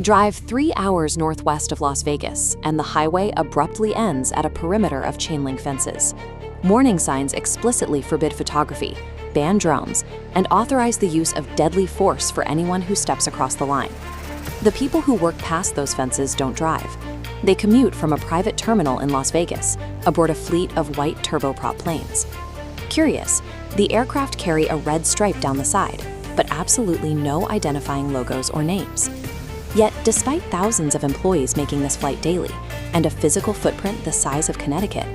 Drive 3 hours northwest of Las Vegas, and the highway abruptly ends at a perimeter of chain-link fences. Warning signs explicitly forbid photography, ban drones, and authorize the use of deadly force for anyone who steps across the line. The people who work past those fences don't drive. They commute from a private terminal in Las Vegas aboard a fleet of white turboprop planes. Curious, the aircraft carry a red stripe down the side, but absolutely no identifying logos or names. Yet, despite thousands of employees making this flight daily and a physical footprint the size of Connecticut,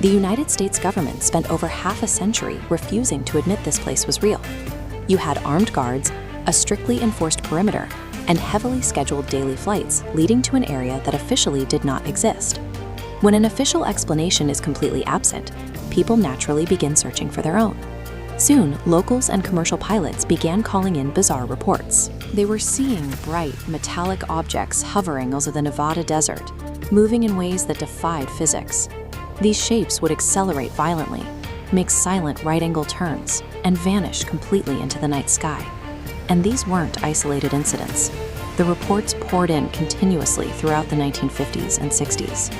the United States government spent over half a century refusing to admit this place was real. You had armed guards, a strictly enforced perimeter, and heavily scheduled daily flights leading to an area that officially did not exist. When an official explanation is completely absent, people naturally begin searching for their own. Soon, locals and commercial pilots began calling in bizarre reports. They were seeing bright, metallic objects hovering over the Nevada desert, moving in ways that defied physics. These shapes would accelerate violently, make silent right-angle turns, and vanish completely into the night sky. And these weren't isolated incidents. The reports poured in continuously throughout the 1950s and 60s.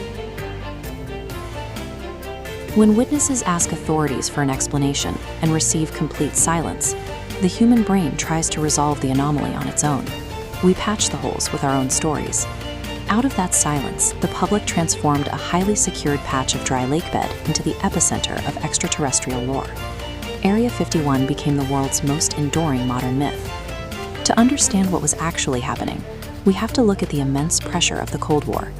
When witnesses ask authorities for an explanation and receive complete silence, the human brain tries to resolve the anomaly on its own. We patch the holes with our own stories. Out of that silence, the public transformed a highly secured patch of dry lake bed into the epicenter of extraterrestrial lore. Area 51 became the world's most enduring modern myth. To understand what was actually happening, we have to look at the immense pressure of the Cold War.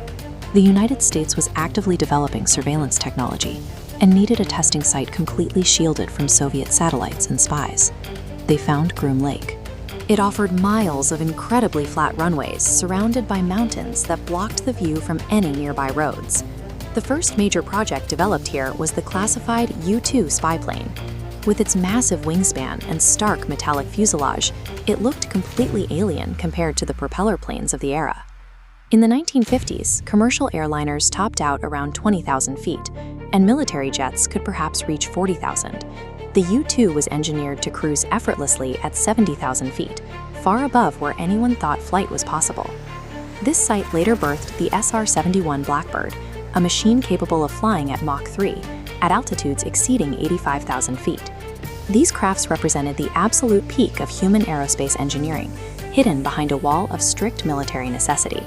The United States was actively developing surveillance technology and needed a testing site completely shielded from Soviet satellites and spies. They found Groom Lake. It offered miles of incredibly flat runways surrounded by mountains that blocked the view from any nearby roads. The first major project developed here was the classified U-2 spy plane. With its massive wingspan and stark metallic fuselage, it looked completely alien compared to the propeller planes of the era. In the 1950s, commercial airliners topped out around 20,000 feet, and military jets could perhaps reach 40,000. The U-2 was engineered to cruise effortlessly at 70,000 feet, far above where anyone thought flight was possible. This site later birthed the SR-71 Blackbird, a machine capable of flying at Mach 3, at altitudes exceeding 85,000 feet. These crafts represented the absolute peak of human aerospace engineering, hidden behind a wall of strict military necessity.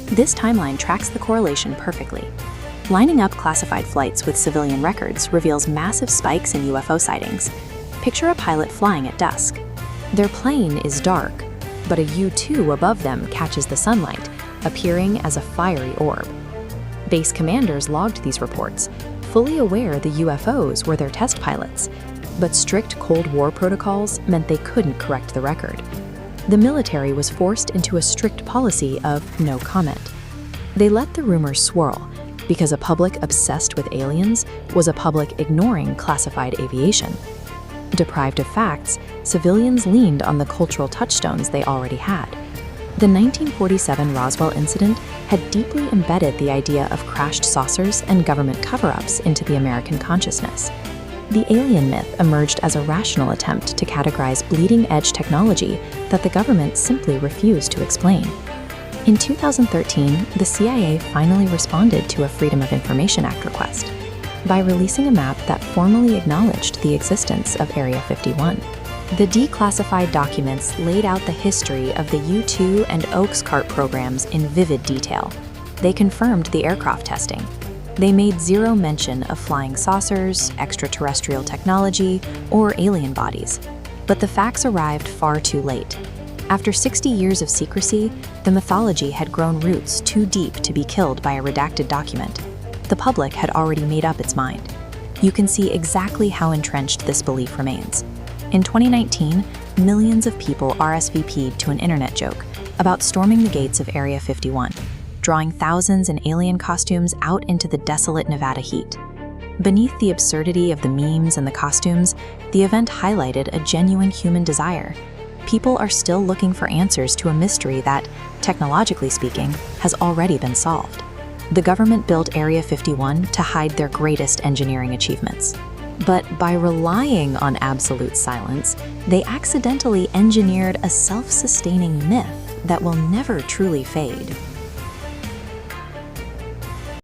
This timeline tracks the correlation perfectly. Lining up classified flights with civilian records reveals massive spikes in UFO sightings. Picture a pilot flying at dusk. Their plane is dark, but a U-2 above them catches the sunlight, appearing as a fiery orb. Base commanders logged these reports, fully aware the UFOs were their test pilots, but strict Cold War protocols meant they couldn't correct the record. The military was forced into a strict policy of no comment. They let the rumors swirl, because a public obsessed with aliens was a public ignoring classified aviation. Deprived of facts, civilians leaned on the cultural touchstones they already had. The 1947 Roswell incident had deeply embedded the idea of crashed saucers and government cover-ups into the American consciousness. The alien myth emerged as a rational attempt to categorize bleeding-edge technology that the government simply refused to explain. In 2013, the CIA finally responded to a Freedom of Information Act request by releasing a map that formally acknowledged the existence of Area 51. The declassified documents laid out the history of the U-2 and Oaks CART programs in vivid detail. They confirmed the aircraft testing. They made zero mention of flying saucers, extraterrestrial technology, or alien bodies. But the facts arrived far too late. After 60 years of secrecy, the mythology had grown roots too deep to be killed by a redacted document. The public had already made up its mind. You can see exactly how entrenched this belief remains. In 2019, millions of people RSVP'd to an internet joke about storming the gates of Area 51, drawing thousands in alien costumes out into the desolate Nevada heat. Beneath the absurdity of the memes and the costumes, the event highlighted a genuine human desire. People are still looking for answers to a mystery that, technologically speaking, has already been solved. The government built Area 51 to hide their greatest engineering achievements. But by relying on absolute silence, they accidentally engineered a self-sustaining myth. that will never truly fade.